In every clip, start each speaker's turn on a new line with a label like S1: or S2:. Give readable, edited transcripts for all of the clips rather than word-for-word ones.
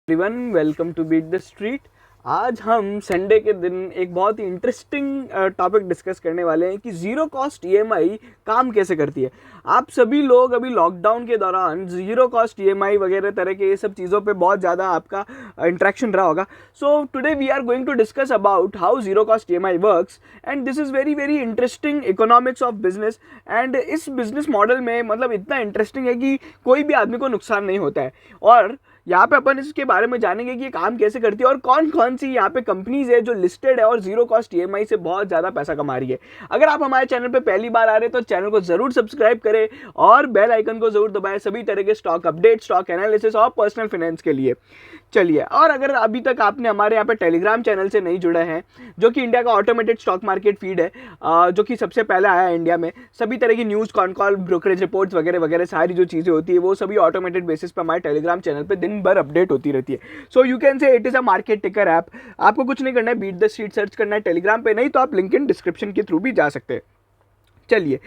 S1: Everyone welcome to beat the street. आज हम Sunday के दिन एक बहुत ही इंटरेस्टिंग टॉपिक डिस्कस करने वाले हैं कि ज़ीरो कॉस्ट ईएमआई काम कैसे करती है। आप सभी लोग अभी लॉकडाउन के दौरान ज़ीरो कॉस्ट ईएमआई वगैरह तरह के ये सब चीज़ों पे बहुत ज़्यादा आपका इंटरेक्शन रहा होगा। So today we are going to discuss about how zero cost EMI works and this is very very interesting economics of business. And इस बिजनेस मॉडल में मतलब इतना इंटरेस्टिंग है कि कोई भी आदमी को नुकसान नहीं होता है। और यहाँ पे अपन इसके बारे में जानेंगे कि ये काम कैसे करती है और कौन कौन सी यहाँ पे कंपनीज है जो लिस्टेड है और जीरो कॉस्ट ईएमआई से बहुत ज़्यादा पैसा कमा रही है। अगर आप हमारे चैनल पे पहली बार आ रहे हैं तो चैनल को जरूर सब्सक्राइब करें और बेल आइकन को जरूर दबाएं सभी तरह के स्टॉक अपडेट, स्टॉक एनालिसिस और पर्सनल फाइनेंस के लिए। चलिए, और अगर अभी तक आपने हमारे यहाँ पे टेलीग्राम चैनल से नहीं जुड़े हैं, जो कि इंडिया का ऑटोमेटेड स्टॉक मार्केट फीड है, जो कि सबसे पहले आया है इंडिया में, सभी तरह की न्यूज़, कॉल, ब्रोकरेज रिपोर्ट्स वगैरह वगैरह सारी जो चीज़ें होती है वो सभी ऑटोमेटेड बेसिस पे हमारे टेलीग्राम चैनल पे दिन भर अपडेट होती रहती है। So you can say it is a market टिकर ऐप। आपको कुछ नहीं करना है, बीट द स्ट्रीट सर्च करना है टेलीग्राम पे, नहीं तो आप लिंक इन डिस्क्रिप्शन के थ्रू भी जा सकते हैं। चलिए,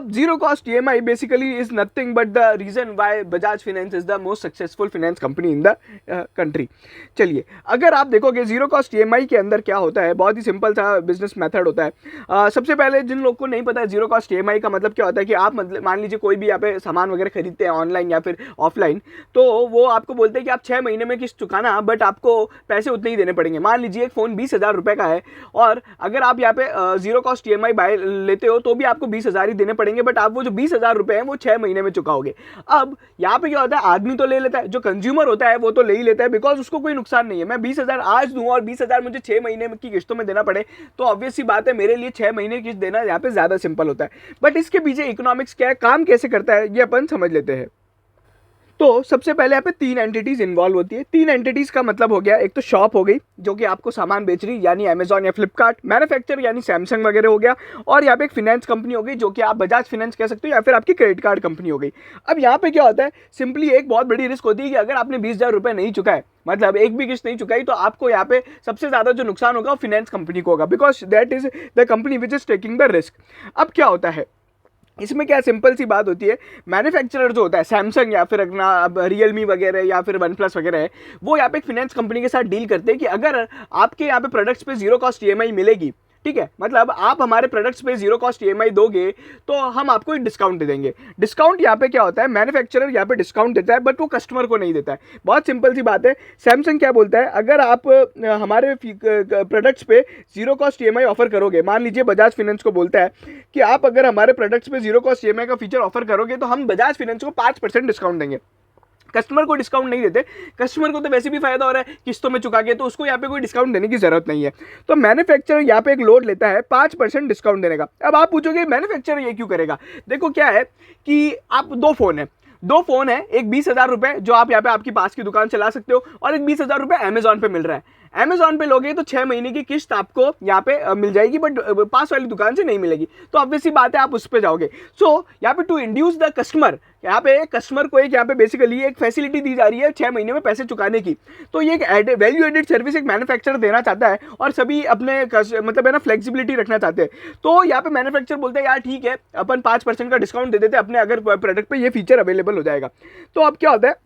S1: zero cost EMI basically is nothing but the reason why Bajaj finance is the most successful finance company in the country. चलिए, अगर आप देखोगे जीरो कॉस्ट ईएमआई के अंदर क्या होता है, बहुत ही सिंपल सा बिजनेस मेथड होता है। सबसे पहले जिन लोगों को नहीं पता है जीरो कॉस्ट ईएमआई का मतलब क्या होता है कि आप मतलब मान लीजिए कोई भी यहाँ पे सामान वगैरह खरीदते हैं ऑनलाइन या फिर ऑफलाइन, तो वो आपको बोलते हैं कि आप 6 महीने में किस्त चुकाना, बट आपको पैसे उतने ही देने पड़ेंगे। मान लीजिए एक फ़ोन 20,000 रुपये का है और अगर आप यहाँ पे जीरो कॉस्ट ईएमआई बाय लेते हो तो भी आपको 20,000 ही देने पड़ेंगे, बट आप वो जो 20,000 रुपए हैं वो 6 महीने में चुकाओगे। अब यहाँ पे क्या होता है, आदमी तो ले लेता है, जो कंज्यूमर होता है वो तो ले ही लेता है, बिकॉज उसको कोई नुकसान नहीं है। मैं 20,000 आज दूं और 20,000 मुझे 6 महीने की किस्तों में देना पड़े तो ऑब्वियस सी बात है, मेरे लिए 6 महीने की किस्त देना यहाँ पे ज्यादा सिंपल होता है। बट इसके पीछे इकोनॉमिक्स क्या है, काम कैसे करता है, ये अपन समझ लेते हैं। तो सबसे पहले यहाँ पे 3 एंटिटीज इन्वॉल्व होती है। 3 एंटिटीज का मतलब हो गया, एक तो शॉप हो गई जो कि आपको सामान बेच रही यानी अमेजॉन या फ्लिपकार्ट, मैन्युफैक्चर यानी सैमसंग वगैरह हो गया, और यहाँ पे एक फाइनेंस कंपनी हो गई जो कि आप बजाज फाइनेंस कह सकते हो या फिर आपकी क्रेडिट कार्ड कंपनी हो गई। अब यहाँ पे क्या होता है, सिंपली एक बहुत बड़ी रिस्क होती है कि अगर आपने 20,000 रुपये नहीं चुकाए, मतलब एक भी किस्त नहीं चुकाई, तो आपको यहाँ पे सबसे ज्यादा जो नुकसान होगा वो फाइनेंस कंपनी को होगा, because that is the company which is taking the risk. अब क्या होता है इसमें, क्या सिंपल सी बात होती है, मैन्युफैक्चरर जो होता है सैमसंग या फिर अपना अब रियलमी वगैरह या फिर वन प्लस वगैरह है, वो यहाँ पे एक फाइनेंस कंपनी के साथ डील करते हैं कि अगर आपके यहाँ पे प्रोडक्ट्स पे जीरो कॉस्ट ईएमआई मिलेगी, ठीक है, मतलब आप हमारे प्रोडक्ट्स पे जीरो कॉस्ट ईएमआई दोगे तो हम आपको एक डिस्काउंट दे देंगे। डिस्काउंट यहाँ पे क्या होता है, मैन्युफैक्चरर यहाँ पे डिस्काउंट देता है बट वो कस्टमर को नहीं देता है। बहुत सिंपल सी बात है, सैमसंग क्या बोलता है, अगर आप हमारे प्रोडक्ट्स पे जीरो कॉस्ट ईएमआई ऑफर करोगे, मान लीजिए बजाज फाइनेंस को बोलता है कि आप अगर हमारे प्रोडक्ट्स पे जीरो कॉस्ट ईएमआई का फीचर ऑफर करोगे तो हम बजाज फाइनेंस को 5% डिस्काउंट देंगे। कस्टमर को डिस्काउंट नहीं देते, कस्टमर को तो वैसे भी फायदा हो रहा है किस्तों में चुका के, तो उसको यहाँ पे कोई डिस्काउंट देने की जरूरत नहीं है। तो मैन्युफैक्चरर यहाँ पे एक लोड लेता है 5% डिस्काउंट देने का। अब आप पूछोगे मैन्युफैक्चरर ये क्यों करेगा, देखो क्या है कि आप दो फोन है, एक 20,000 रुपए जो आप यहाँ पे आपकी पास की दुकान चला सकते हो और एक 20,000 रुपए अमेजॉन पे मिल रहा है। अमेजॉन पे लोगे तो 6 महीने की किस्त आपको यहाँ पे मिल जाएगी, बट पास वाली दुकान से नहीं मिलेगी, तो ऑब्वियसली बात है आप उस पे जाओगे। सो यहाँ पे टू इंड्यूस द कस्टमर, यहाँ पे कस्टमर को एक यहाँ पे बेसिकली एक फैसिलिटी दी जा रही है 6 महीने में पैसे चुकाने की। तो ये एक वैल्यू एडेड सर्विस एक मैन्युफैक्चरर देना चाहता है और सभी अपने मतलब है ना फ्लेक्सिबिलिटी रखना चाहते हैं। तो यहाँ पे मैन्युफैक्चरर बोलते हैं यार ठीक है, अपन 5% का डिस्काउंट दे देते हैं अपने अगर प्रोडक्ट पे ये फीचर अवेलेबल हो जाएगा। तो अब क्या होता है,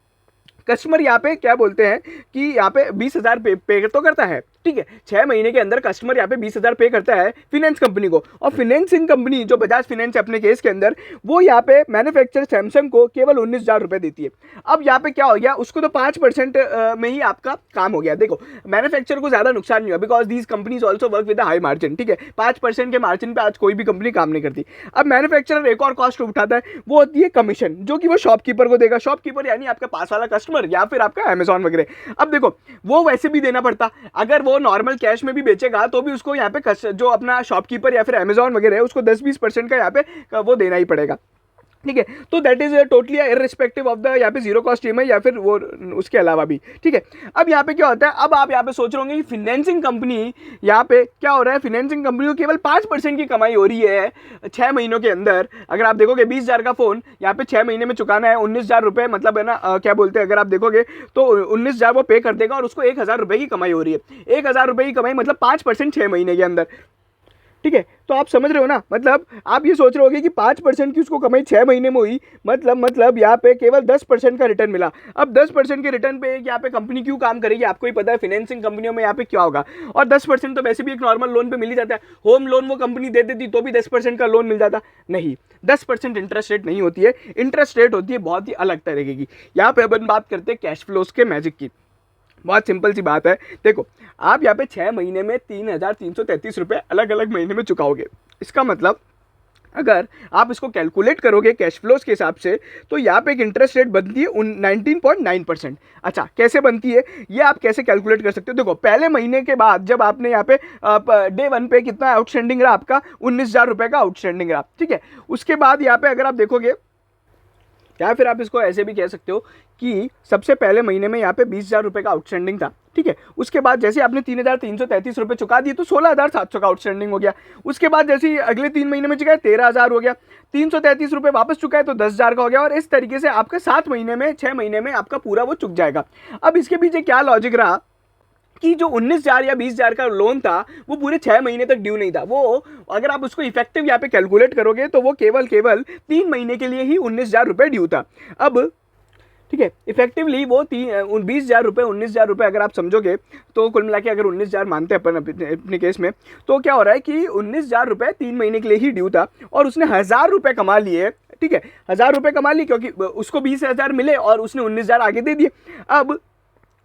S1: कस्टमर यहाँ पे क्या बोलते हैं कि यहाँ पे 20,000 पे तो करता है, ठीक है, 6 महीने के अंदर कस्टमर यहाँ पे 20,000 पे करता है फाइनेंस कंपनी को, और फाइनेंसिंग कंपनी जो बजाज फाइनेंस है अपने केस के अंदर, वो यहाँ पे मैन्युफैक्चरर सैमसंग को केवल 19,000 रुपए देती है। अब यहाँ पे क्या हो गया, उसको तो 5% में ही आपका काम हो गया। देखो मैन्युफैक्चरर को ज्यादा नुकसान नहीं हुआ because these companies also work with high margin, ठीक है, 5% के मार्जिन पे आज कोई भी कंपनी काम नहीं करती। अब मैन्युफैक्चरर एक और कॉस्ट उठाता है, वो होती है कमीशन, जो कि वो शॉपकीपर को देगा। शॉपकीपर यानी आपका पास वाला कस्टमर या फिर आपका अमेजॉन वगैरह। अब देखो वो वैसे भी देना पड़ता, अगर वो नॉर्मल कैश में भी बेचेगा तो भी उसको यहाँ पे जो अपना शॉपकीपर या फिर अमेजॉन वगैरह है उसको 10-20% का यहाँ पे वो देना ही पड़ेगा, ठीक है। तो that is totally irrespective of the यहाँ पे जीरो कॉस्ट ईएमआई या फिर वो उसके अलावा भी, ठीक है। अब यहाँ पे क्या होता है, अब आप यहाँ पे सोच रहे होंगे कि फाइनेंसिंग कंपनी यहाँ पे क्या हो रहा है, फाइनेंसिंग कंपनी को केवल 5% की कमाई हो रही है 6 महीनों के अंदर। अगर आप देखोगे 20,000 का फोन यहाँ पे 6 महीने में चुकाना है 19,000 रुपए, मतलब है ना क्या बोलते हैं, अगर आप देखोगे तो 19,000 वो पे कर देगा और उसको 1,000 रुपए की कमाई हो रही है। 1,000 रुपए की कमाई मतलब 5% 6 महीने के अंदर, ठीक है, तो आप समझ रहे हो ना, मतलब आप ये सोच रहे होगे कि 5% की उसको कमाई 6 महीने में हुई, मतलब यहाँ पे केवल 10% का रिटर्न मिला। अब 10% के रिटर्न पे यहाँ पे कंपनी क्यों काम करेगी, आपको ही पता है फाइनेंसिंग कंपनियों में यहाँ पे क्या होगा। और 10% तो वैसे भी एक नॉर्मल लोन पे मिल ही जाता है, होम लोन वो कंपनी दे देती तो भी 10% का लोन मिल जाता, नहीं 10% इंटरेस्ट रेट नहीं होती है, इंटरेस्ट रेट होती है बहुत ही अलग तरीके की। यहाँ पे अपन बात करते हैं कैश फ्लोज के मैजिक की। बहुत सिंपल सी बात है, देखो आप यहाँ पे 6 महीने में 3,333 रुपये अलग अलग महीने में चुकाओगे। इसका मतलब अगर आप इसको कैलकुलेट करोगे कैश फ्लोज के हिसाब से, तो यहाँ पे एक इंटरेस्ट रेट बनती है 19.9%। अच्छा, कैसे बनती है ये आप कैसे कैलकुलेट कर सकते हो, देखो पहले महीने के बाद जब आपने यहाँ पे डे 1 पे कितना आउटस्टैंडिंग रहा, आपका 19,000 रुपये का आउटस्टैंडिंग रहा, ठीक है। उसके बाद यहाँ पे अगर आप देखोगे, या फिर आप इसको ऐसे भी कह सकते हो कि सबसे पहले महीने में यहाँ पे 20,000 रुपये का आउटस्टैंडिंग था, ठीक है। उसके बाद जैसे आपने 3,333 रुपये चुका दिए तो 16,700 का आउटस्टैंडिंग हो गया। उसके बाद जैसे ही अगले 3 महीने में चुका है 13,000 हो गया, 333 रुपये वापस चुका है तो 10,000 का हो गया, और इस तरीके से आपका 7 महीने में 6 महीने में आपका पूरा वो चुक जाएगा। अब इसके पीछे क्या लॉजिक रहा कि जो 19,000 या 20,000 का लोन था वो पूरे 6 महीने तक ड्यू नहीं था, वो अगर आप उसको इफेक्टिव यहाँ पे कैलकुलेट करोगे तो वो केवल 3 महीने के लिए ही 19,000 रुपये ड्यू था। अब ठीक है, इफेक्टिवली वो 20,000 रुपये 19,000 रुपये अगर आप समझोगे तो कुल मिला के अगर 19,000 मानते हैं अपन अपने केस में, तो क्या हो रहा है कि 19,000 रुपये 3 महीने के लिए ही ड्यू था और उसने 1,000 रुपये कमा लिए, ठीक है, 1,000 रुपये कमा लिए क्योंकि उसको 20,000 मिले और उसने 19,000 आगे दे दिए। अब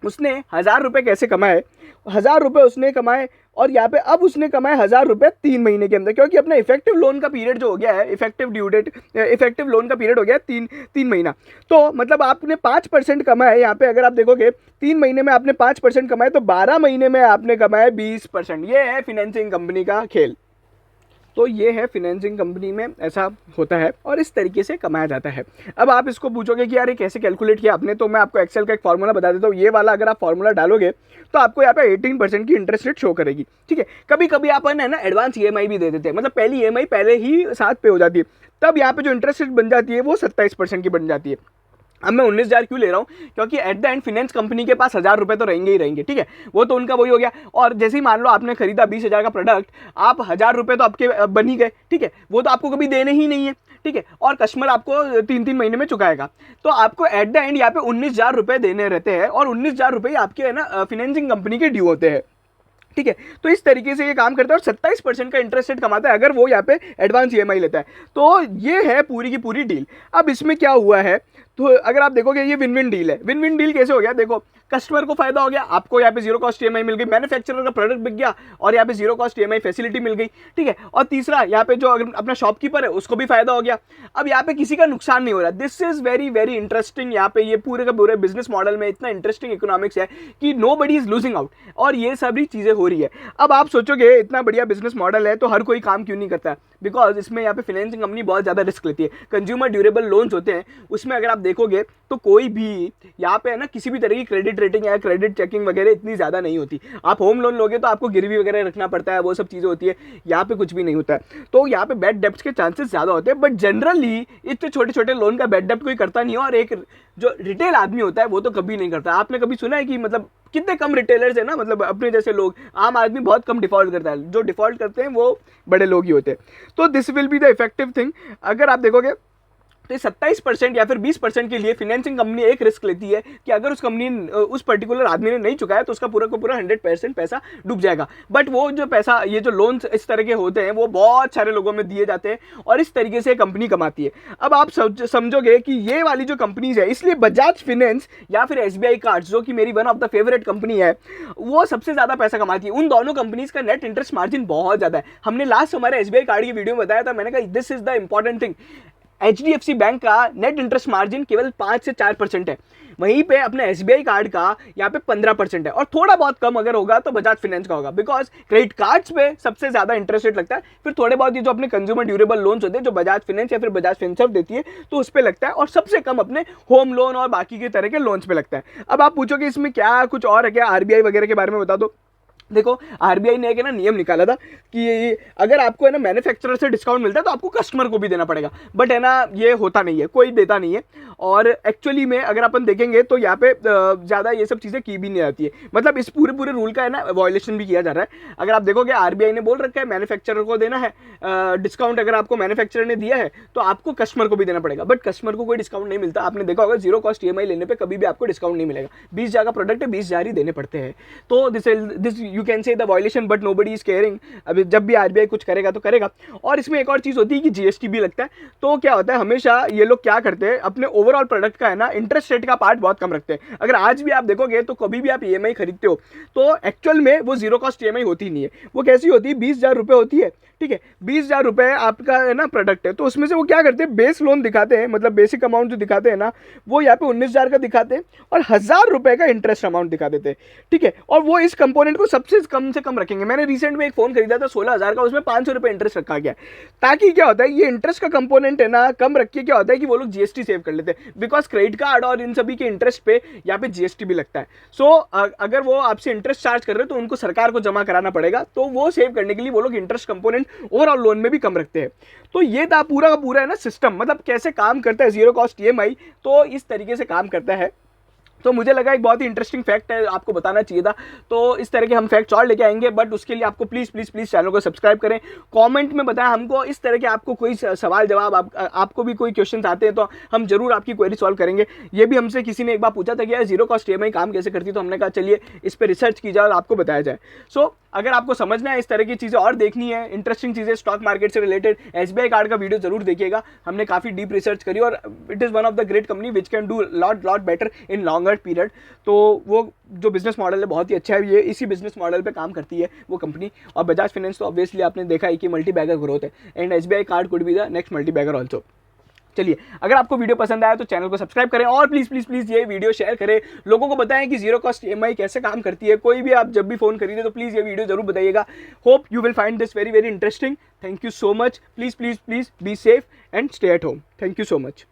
S1: उसने 1,000 रुपये कैसे कमाए, 1,000 रुपये उसने कमाए और यहाँ पे अब उसने कमाए 1,000 रुपये 3 महीने के अंदर, क्योंकि अपना इफेक्टिव लोन का पीरियड जो हो गया है, effective due date, effective loan का पीरियड हो गया 3 महीना। तो मतलब आपने 5% कमाए, यहाँ पे अगर आप देखोगे 3 महीने में आपने 5% कमाए तो 12 महीने में आपने कमाए 20%। ये है फाइनेंसिंग कंपनी का खेल। तो ये है फाइनेंसिंग कंपनी में ऐसा होता है और इस तरीके से कमाया जाता है। अब आप इसको पूछोगे कि यार ये कैसे कैलकुलेट किया आपने, तो मैं आपको एक्सेल का एक फार्मूला बता देता हूँ। ये वाला अगर आप फार्मूला डालोगे तो आपको यहाँ पे 18% की इंटरेस्ट रेट शो करेगी, ठीक है। कभी कभी अपन है ना एडवांस ईएमआई भी दे देते हैं, मतलब पहली ईएमआई पहले ही साथ पे हो जाती है, तब यहाँ पे जो इंटरेस्ट रेट बन जाती है वो 27% की बन जाती है। अब मैं 19,000 क्यों ले रहा हूँ, क्योंकि at the end finance company के पास 1,000 रुपये तो रहेंगे ही रहेंगे, ठीक है, वो तो उनका वही हो गया। और जैसे ही मान लो आपने खरीदा 20,000 का प्रोडक्ट, आप 1,000 रुपये तो आपके बन ही गए, ठीक है, वो तो आपको कभी देने ही नहीं है, ठीक है, और कस्टमर आपको 3 महीने में चुकाएगा, तो आपको एट द एंड यहाँ पे 19,000 रुपये देने रहते हैं और 19,000 रुपये आपके है ना फाइनेंसिंग कंपनी के ड्यू होते हैं, ठीक है। तो इस तरीके से ये काम करता है और 27% का इंटरेस्ट रेट कमाता है अगर वो यहाँ पे एडवांस ईएमआई लेता है। तो ये है पूरी की पूरी डील। अब इसमें क्या हुआ है, तो अगर आप देखोगे ये विन विन डील है। विन विन डील कैसे हो गया, देखो कस्टमर को फायदा हो गया, आपको यहाँ पे जीरो कॉस्ट ईएमआई मिल गई, मैन्युफैक्चरर का प्रोडक्ट बिक गया और यहाँ पे जीरो कॉस्ट ईएमआई फैसिलिटी मिल गई, ठीक है। और तीसरा यहाँ पे जो अगर अपना शॉपकीपर है उसको भी फायदा हो गया। अब यहाँ पे किसी का नुकसान नहीं हो रहा। This is very very interesting. यहाँ पे ये पूरे का पूरे बिजनेस मॉडल में इतना इंटरेस्टिंग इकोनॉमिक्स है कि नोबडी इज लूजिंग आउट और ये सभी चीजें हो रही है। अब आप सोचोगे इतना बढ़िया बिजनेस मॉडल है तो हर कोई काम क्यों नहीं करता, बिकॉज इसमें यहाँ पे फाइनेंसिंग कंपनी बहुत ज्यादा रिस्क लेती है। कंज्यूमर ड्यूरेबल लोन्स होते हैं, उसमें अगर आप देखोगे तो कोई भी यहाँ पे है ना किसी भी तरह की क्रेडिट रेटिंग या क्रेडिट चेकिंग वगैरह इतनी ज़्यादा नहीं होती। आप होम लोन लोगे तो आपको गिरवी वगैरह रखना पड़ता है, वो सब चीज़ें होती है, यहाँ पे कुछ भी नहीं होता है। तो यहाँ पे बैड डेब्ट्स के चांसेस ज़्यादा होते हैं, बट जनरली इतने छोटे छोटे लोन का बैड डेब्ट कोई करता नहीं है और एक जो रिटेल आदमी होता है वो तो कभी नहीं करता। आपने कभी सुना है कि मतलब कितने कम रिटेलर्स है ना, मतलब अपने जैसे लोग, आम आदमी बहुत कम डिफॉल्ट करता है, जो डिफॉल्ट करते हैं वो बड़े लोग ही होते हैं। तो this will be the effective thing. अगर आप देखोगे तो 27% या फिर 20% के लिए फाइनेंसिंग कंपनी एक रिस्क लेती है कि अगर उस कंपनी उस पर्टिकुलर आदमी ने नहीं चुकाया तो उसका पूरा का पूरा 100% पैसा डूब जाएगा। बट वो जो पैसा, ये जो लोन्स इस तरह के होते हैं वो बहुत सारे लोगों में दिए जाते हैं और इस तरीके से कंपनी कमाती है। अब आप समझोगे कि ये वाली जो कंपनीज है, इसलिए बजाज फाइनेंस या फिर SBI कार्ड्स, जो कि मेरी one of the favourite company है, वो सबसे ज़्यादा पैसा कमाती है। उन दोनों कंपनीज का नेट इंटरेस्ट मार्जिन बहुत ज़्यादा है। हमने लास्ट हमारे SBI कार्ड की वीडियो में बताया था, मैंने कहा this is the important thing. HDFC bank का नेट इंटरेस्ट मार्जिन केवल 5 से 4% है, वहीं पे अपने SBI कार्ड का यहाँ पे 15% है और थोड़ा बहुत कम अगर होगा तो बजाज फाइनेंस का होगा, बिकॉज क्रेडिट कार्ड्स पे सबसे ज्यादा इंटरेस्ट रेट लगता है, फिर थोड़े बहुत ये जो अपने कंज्यूमर ड्यूरेबल लोन्स होते हैं जो बजाज फाइनेंस या फिर बजाज फिनसर्व देती है तो उस पर लगता है, और सबसे कम अपने होम लोन और बाकी के तरह के लोन्स पे लगता है। अब आप पूछोगे इसमें क्या कुछ और है क्या, RBI वगैरह के बारे में बता दो। देखो आरबीआई ने एक है ना नियम निकाला था कि अगर आपको है ना मैन्युफैक्चरर से डिस्काउंट मिलता है तो आपको कस्टमर को भी देना पड़ेगा, बट है ना ये होता नहीं है, कोई देता नहीं है। और एक्चुअली में अगर अपन देखेंगे तो यहाँ पे ज़्यादा ये सब चीज़ें की भी नहीं जाती है, मतलब इस पूरे पूरे रूल का है ना वायलेशन भी किया जा रहा है। अगर आप देखोगे आरबीआई ने बोल रखा है मैन्युफैक्चरर को देना है डिस्काउंट, अगर आपको मैन्युफैक्चरर ने दिया है तो आपको कस्टमर को भी देना पड़ेगा, बट कस्टमर को कोई डिस्काउंट नहीं मिलता। आपने देखा होगा जीरो कॉस्ट ईएमआई लेने पे कभी भी आपको डिस्काउंट नहीं मिलेगा, 20,000 का प्रोडक्ट है 20,000 ही देने पड़ते हैं। तो this you can say the violation but nobody is caring. अभी जब भी आरबीआई कुछ करेगा तो करेगा। और इसमें एक और चीज़ होती है कि जीएसटी भी लगता है। तो क्या होता है हमेशा ये लोग क्या करते हैं अपने ओवरऑल प्रोडक्ट का है ना इंटरेस्ट रेट का पार्ट बहुत कम रखते हैं। अगर आज भी आप देखोगे तो कभी भी आप ईएमआई खरीदते हो तो एक्चुअल में वो जीरो कॉस्ट ईएमआई होती नहीं है। वो कैसी होती है, 20,000 रुपये होती है, ठीक है, 20,000 रुपये आपका है ना प्रोडक्ट है, तो उसमें से वो क्या करते हैं बेस लोन दिखाते हैं, मतलब बेसिक अमाउंट जो दिखाते हैं ना वो यहाँ पे 19,000 का दिखाते हैं और 1,000 रुपये का इंटरेस्ट अमाउंट दिखा देते हैं, ठीक है। और वो इस कंपोनेंट को सबसे कम से कम रखेंगे। मैंने रिसेंट में एक फोन खरीदा था 16,000 का, उसमें 500 रुपये इंटरेस्ट रखा गया, ताकि क्या होता है ये इंटरेस्ट का कंपोनेंट है ना कम रख के क्या होता है कि वो लोग जीएसटी सेव कर लेते हैं, बिकॉज क्रेडिट कार्ड और इन सभी के इंटरेस्ट पे यहाँ पे जीएसटी भी लगता है। सो अगर वो आपसे इंटरेस्ट चार्ज कर रहे हैं तो उनको सरकार को जमा कराना पड़ेगा, तो वो सेव करने के लिए वो लोग इंटरेस्ट कंपोनेंट ओवरऑल लोन में भी कम रखते हैं। तो ये था पूरा का पूरा है ना सिस्टम, मतलब कैसे काम करता है जीरो कॉस्ट ईएमआई, तो इस तरीके से काम करता है। तो मुझे लगा एक बहुत ही इंटरेस्टिंग फैक्ट है, आपको बताना चाहिए था। तो इस तरह के हम फैक्ट्स और लेके आएंगे, बट उसके लिए आपको प्लीज़ प्लीज़ प्लीज़ चैनल को सब्सक्राइब करें, कमेंट में बताएं हमको इस तरह के आपको कोई सवाल जवाब, आपको भी कोई क्वेश्चन आते हैं तो हम जरूर आपकी क्वेरी सॉल्व करेंगे। ये भी हमसे किसी ने एक बार पूछा था कि यार जीरो कॉस्ट ईएमआई काम कैसे करती है, तो हमने कहा चलिए इस पर रिसर्च की जाए और आपको बताया जाए। सो अगर आपको समझना है इस तरह की चीज़ें और देखनी है, इंटरेस्टिंग चीज़ें स्टॉक मार्केट से रिलेटेड, एसबीआई कार्ड का वीडियो जरूर देखिएगा। हमने काफ़ी डीप रिसर्च करी और it is one of the great company which can do lot better in longer period. तो वो जो बिजनेस मॉडल है बहुत ही अच्छा है, ये इसी बिजनेस मॉडल पे काम करती है वो कंपनी। और बजाज फाइनेंस तो ऑब्वियसली आपने देखा है कि मल्टी बैगर ग्रोथ है, and SBI card could be the next multi bagger also. चलिए अगर आपको वीडियो पसंद आया तो चैनल को सब्सक्राइब करें और प्लीज़ प्लीज़ प्लीज़ ये वीडियो शेयर करें, लोगों को बताएं कि जीरो कॉस्ट ईएमआई कैसे काम करती है। कोई भी आप जब भी फ़ोन खरीदे तो प्लीज़ ये वीडियो जरूर बताइएगा। Hope you will find this very very interesting. Thank you so much. Please please please be safe and stay at home. Thank you so much.